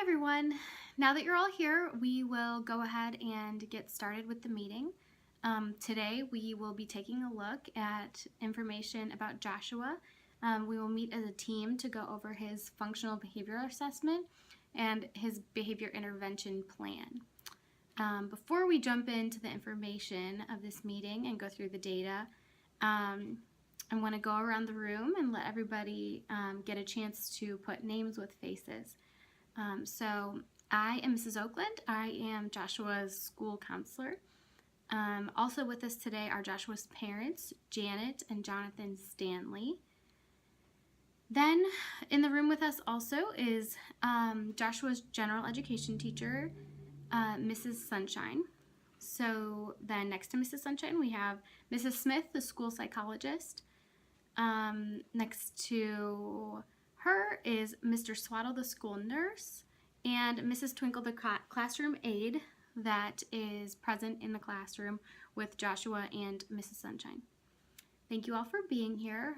everyone. Now that you're all here, we will go ahead and get started with the meeting. Today we will be taking a look at information about Joshua. We will meet as a team to go over his functional behavior assessment and his behavior intervention plan. Before we jump into the information of this meeting and go through the data, I want to go around the room and let everybody get a chance to put names with faces. So I am Mrs. Oakland. I am Joshua's school counselor. Also with us today are Joshua's parents, Janet and Jonathan Stanley. Then in the room with us also is Joshua's general education teacher, Mrs. Sunshine. So then next to Mrs. Sunshine we have Mrs. Smith, the school psychologist. Next to her is Mr. Swaddle, the school nurse, and Mrs. Twinkle, the classroom aide that is present in the classroom with Joshua and Mrs. Sunshine. Thank you all for being here.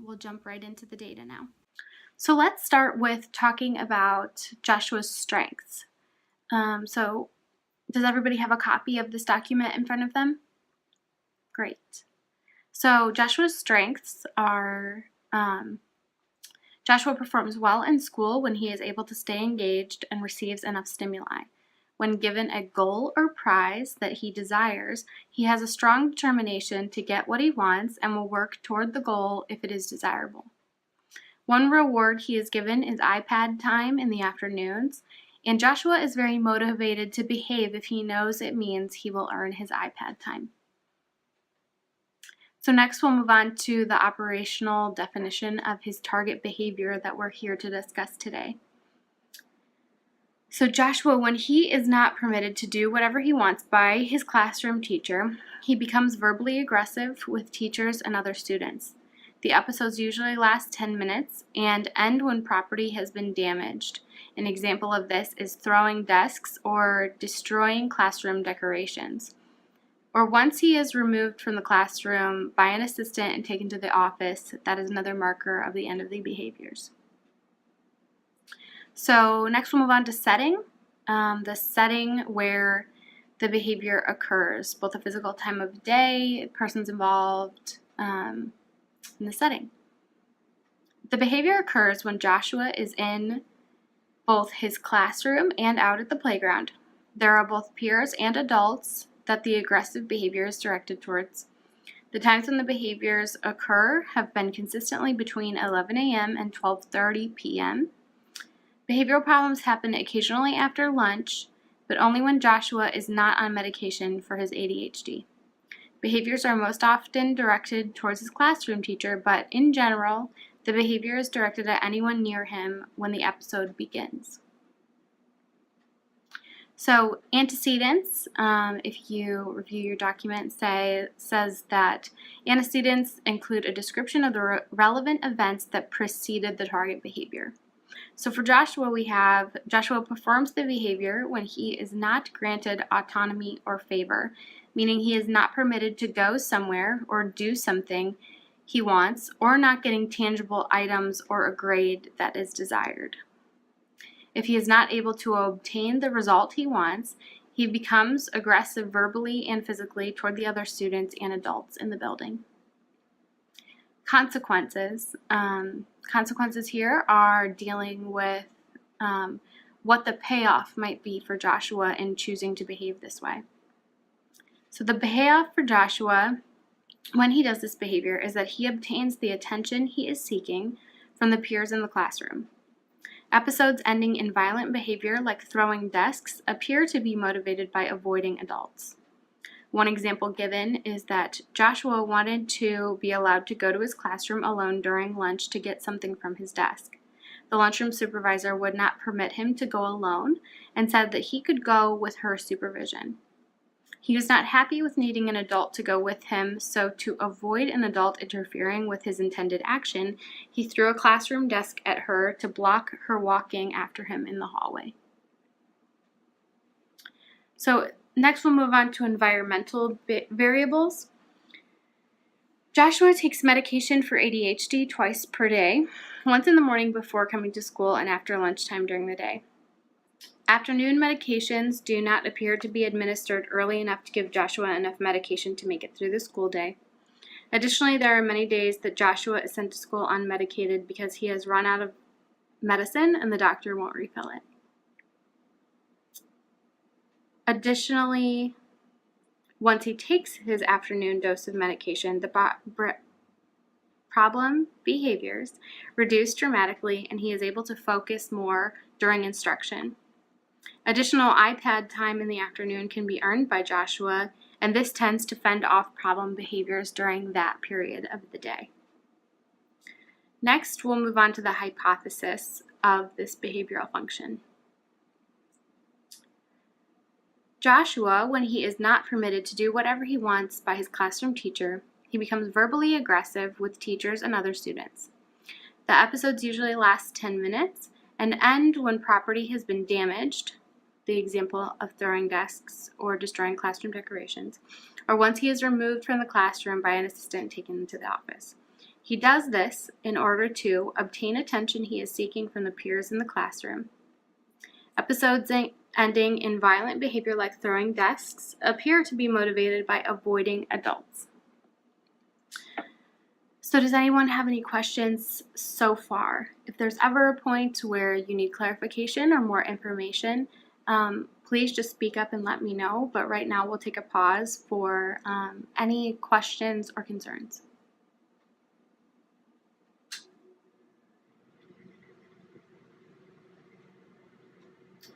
We'll jump right into the data now. So let's start with talking about Joshua's strengths. So does everybody have a copy of this document in front of them? Great. So Joshua's strengths are Joshua performs well in school when he is able to stay engaged and receives enough stimuli. When given a goal or prize that he desires, he has a strong determination to get what he wants and will work toward the goal if it is desirable. One reward he is given is iPad time in the afternoons, and Joshua is very motivated to behave if he knows it means he will earn his iPad time. So next we'll move on to the operational definition of his target behavior that we're here to discuss today. So Joshua, when he is not permitted to do whatever he wants by his classroom teacher, he becomes verbally aggressive with teachers and other students. The episodes usually last 10 minutes and end when property has been damaged. An example of this is throwing desks or destroying classroom decorations. Or once he is removed from the classroom by an assistant and taken to the office, that is another marker of the end of the behaviors. So next we'll move on to setting. The setting where the behavior occurs, both the physical time of day, persons involved, in the setting. The behavior occurs when Joshua is in both his classroom and out at the playground. There are both peers and adults that the aggressive behavior is directed towards. The times when the behaviors occur have been consistently between 11 a.m. and 12:30 p.m. Behavioral problems happen occasionally after lunch, but only when Joshua is not on medication for his ADHD. Behaviors are most often directed towards his classroom teacher, but in general, the behavior is directed at anyone near him when the episode begins. So antecedents, if you review your document, says that antecedents include a description of the relevant events that preceded the target behavior. So for Joshua, we have Joshua performs the behavior when he is not granted autonomy or favor, meaning he is not permitted to go somewhere or do something he wants, or not getting tangible items or a grade that is desired. If he is not able to obtain the result he wants, he becomes aggressive verbally and physically toward the other students and adults in the building. Consequences. Consequences here are dealing with what the payoff might be for Joshua in choosing to behave this way. So the payoff for Joshua when he does this behavior is that he obtains the attention he is seeking from the peers in the classroom. Episodes ending in violent behavior like throwing desks appear to be motivated by avoiding adults. One example given is that Joshua wanted to be allowed to go to his classroom alone during lunch to get something from his desk. The lunchroom supervisor would not permit him to go alone and said that he could go with her supervision. He was not happy with needing an adult to go with him, so to avoid an adult interfering with his intended action, he threw a classroom desk at her to block her walking after him in the hallway. So next we'll move on to environmental variables. Joshua takes medication for ADHD twice per day, once in the morning before coming to school and after lunchtime during the day. Afternoon medications do not appear to be administered early enough to give Joshua enough medication to make it through the school day. Additionally, there are many days that Joshua is sent to school unmedicated because he has run out of medicine and the doctor won't refill it. Additionally, once he takes his afternoon dose of medication, the problem behaviors reduce dramatically and he is able to focus more during instruction. Additional iPad time in the afternoon can be earned by Joshua, and this tends to fend off problem behaviors during that period of the day. Next, we'll move on to the hypothesis of this behavioral function. Joshua, when he is not permitted to do whatever he wants by his classroom teacher, he becomes verbally aggressive with teachers and other students. The episodes usually last 10 minutes and end when property has been damaged, the example of throwing desks or destroying classroom decorations, or once he is removed from the classroom by an assistant taken into the office. He does this in order to obtain attention he is seeking from the peers in the classroom. Episodes ending in violent behavior like throwing desks appear to be motivated by avoiding adults. So does anyone have any questions so far? If there's ever a point where you need clarification or more information, please just speak up and let me know. But right now we'll take a pause for any questions or concerns.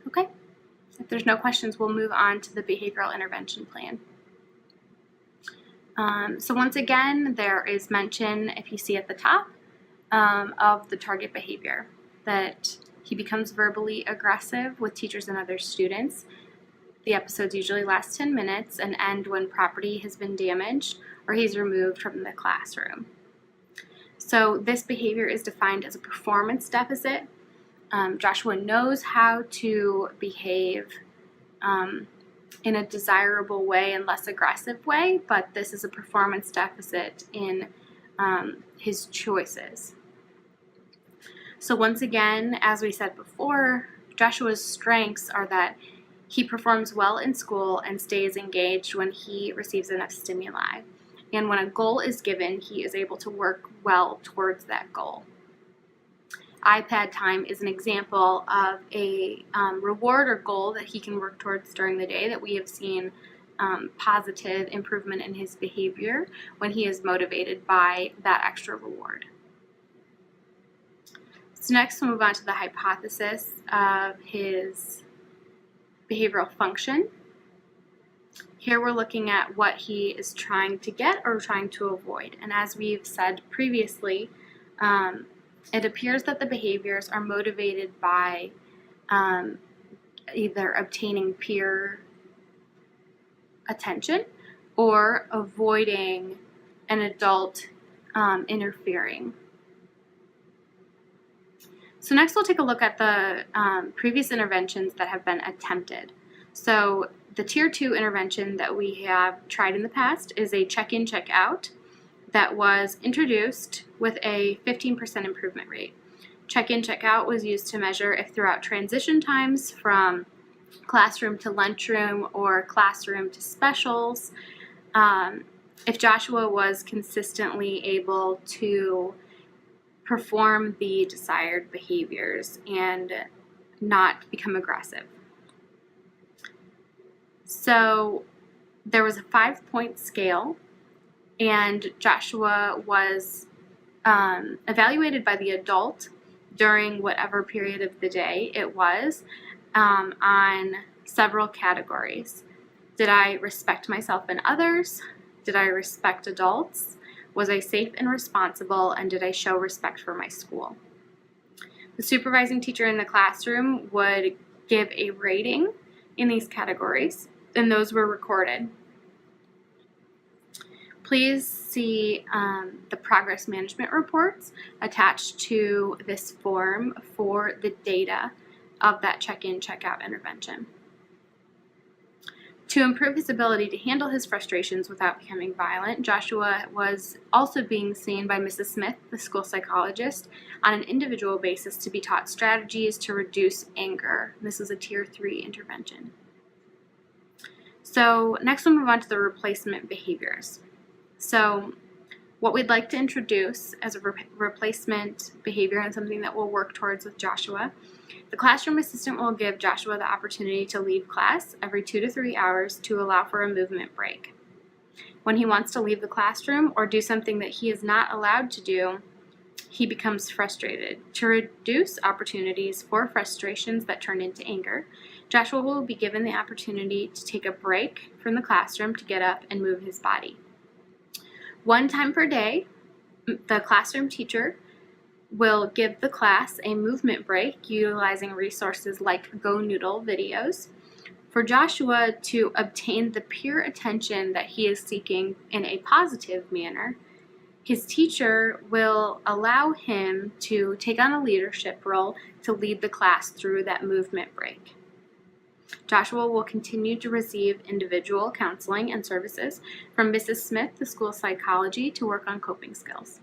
Okay, if there's no questions, we'll move on to the behavioral intervention plan. So once again, there is mention, if you see at the top, of the target behavior, that he becomes verbally aggressive with teachers and other students. The episodes usually last 10 minutes and end when property has been damaged or he's removed from the classroom. So this behavior is defined as a performance deficit. Joshua knows how to behave in a desirable way and less aggressive way, but this is a performance deficit in his choices. So once again, as we said before, Joshua's strengths are that he performs well in school and stays engaged when he receives enough stimuli. And when a goal is given, he is able to work well towards that goal. iPad time is an example of a reward or goal that he can work towards during the day that we have seen positive improvement in his behavior when he is motivated by that extra reward. So next we'll move on to the hypothesis of his behavioral function. Here we're looking at what he is trying to get or trying to avoid. And as we've said previously, it appears that the behaviors are motivated by either obtaining peer attention or avoiding an adult interfering. So next we'll take a look at the previous interventions that have been attempted. So the Tier 2 intervention that we have tried in the past is a check-in, check-out that was introduced with a 15% improvement rate. Check-in, check-out was used to measure if throughout transition times from classroom to lunchroom or classroom to specials, if Joshua was consistently able to perform the desired behaviors and not become aggressive. So there was a 5-point scale, and Joshua was evaluated by the adult during whatever period of the day it was on several categories. Did I respect myself and others? Did I respect adults? Was I safe and responsible? And did I show respect for my school? The supervising teacher in the classroom would give a rating in these categories, and those were recorded. Please see the progress management reports attached to this form for the data of that check-in, check-out intervention. To improve his ability to handle his frustrations without becoming violent, Joshua was also being seen by Mrs. Smith, the school psychologist, on an individual basis to be taught strategies to reduce anger. This was a Tier 3 intervention. So next we'll move on to the replacement behaviors. So what we'd like to introduce as a replacement behavior and something that we'll work towards with Joshua, the classroom assistant will give Joshua the opportunity to leave class every 2 to 3 hours to allow for a movement break. When he wants to leave the classroom or do something that he is not allowed to do, he becomes frustrated. To reduce opportunities for frustrations that turn into anger, Joshua will be given the opportunity to take a break from the classroom to get up and move his body. One time per day, the classroom teacher will give the class a movement break utilizing resources like Go Noodle videos for Joshua to obtain the peer attention that he is seeking in a positive manner. His teacher will allow him to take on a leadership role to lead the class through that movement break. Joshua will continue to receive individual counseling and services from Mrs. Smith, the school psychology, to work on coping skills.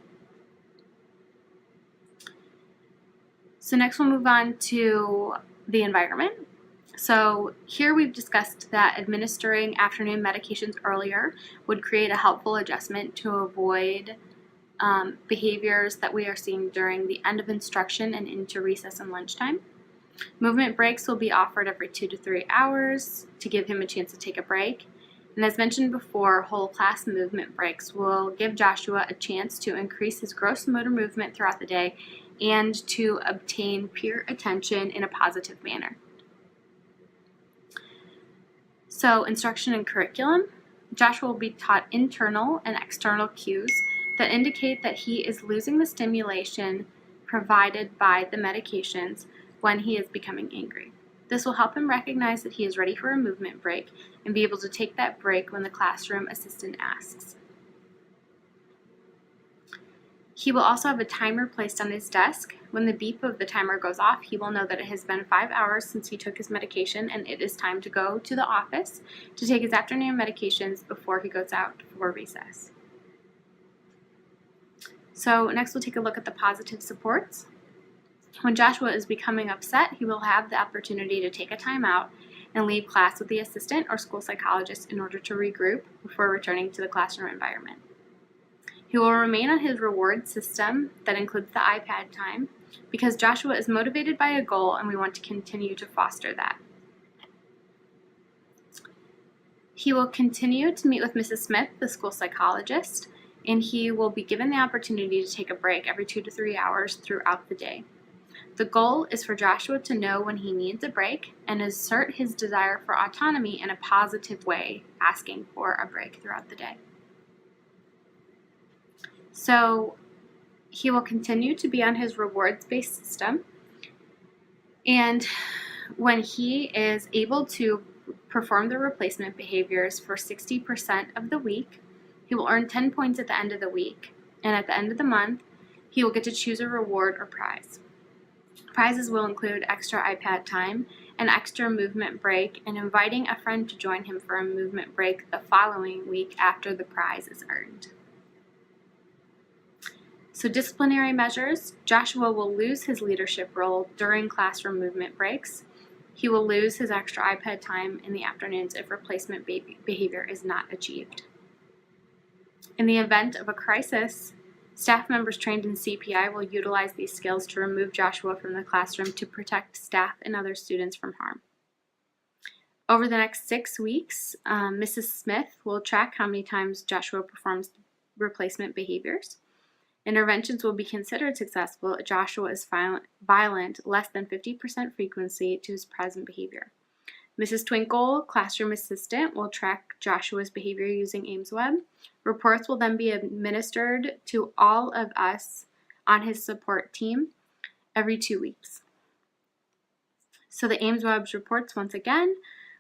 So next we'll move on to the environment. So here we've discussed that administering afternoon medications earlier would create a helpful adjustment to avoid behaviors that we are seeing during the end of instruction and into recess and lunchtime. Movement breaks will be offered every 2 to 3 hours to give him a chance to take a break. And as mentioned before, whole class movement breaks will give Joshua a chance to increase his gross motor movement throughout the day and to obtain peer attention in a positive manner. So, instruction and curriculum. Joshua will be taught internal and external cues that indicate that he is losing the stimulation provided by the medications when he is becoming angry. This will help him recognize that he is ready for a movement break and be able to take that break when the classroom assistant asks. He will also have a timer placed on his desk. When the beep of the timer goes off, he will know that it has been 5 hours since he took his medication and it is time to go to the office to take his afternoon medications before he goes out for recess. So next we'll take a look at the positive supports. When Joshua is becoming upset, he will have the opportunity to take a time out and leave class with the assistant or school psychologist in order to regroup before returning to the classroom environment. He will remain on his reward system that includes the iPad time because Joshua is motivated by a goal and we want to continue to foster that. He will continue to meet with Mrs. Smith, the school psychologist, and he will be given the opportunity to take a break every 2 to 3 hours throughout the day. The goal is for Joshua to know when he needs a break and assert his desire for autonomy in a positive way, asking for a break throughout the day. So he will continue to be on his rewards-based system, and when he is able to perform the replacement behaviors for 60% of the week, he will earn 10 points at the end of the week, and at the end of the month, he will get to choose a reward or prize. Prizes will include extra iPad time, an extra movement break, and inviting a friend to join him for a movement break the following week after the prize is earned. So disciplinary measures, Joshua will lose his leadership role during classroom movement breaks. He will lose his extra iPad time in the afternoons if replacement behavior is not achieved. In the event of a crisis, staff members trained in CPI will utilize these skills to remove Joshua from the classroom to protect staff and other students from harm. Over the next 6 weeks, Mrs. Smith will track how many times Joshua performs replacement behaviors. Interventions will be considered successful if Joshua is violent less than 50% frequency to his present behavior. Mrs. Twinkle, classroom assistant, will track Joshua's behavior using AimsWeb. Reports will then be administered to all of us on his support team every 2 weeks. So the AimsWeb's reports, once again,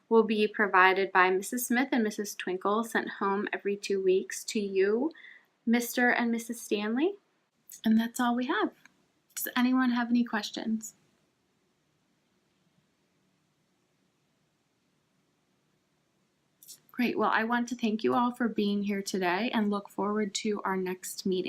will be provided by Mrs. Smith and Mrs. Twinkle, sent home every 2 weeks to you, Mr. and Mrs. Stanley. And that's all we have. Does anyone have any questions? Great. Well, I want to thank you all for being here today and look forward to our next meeting.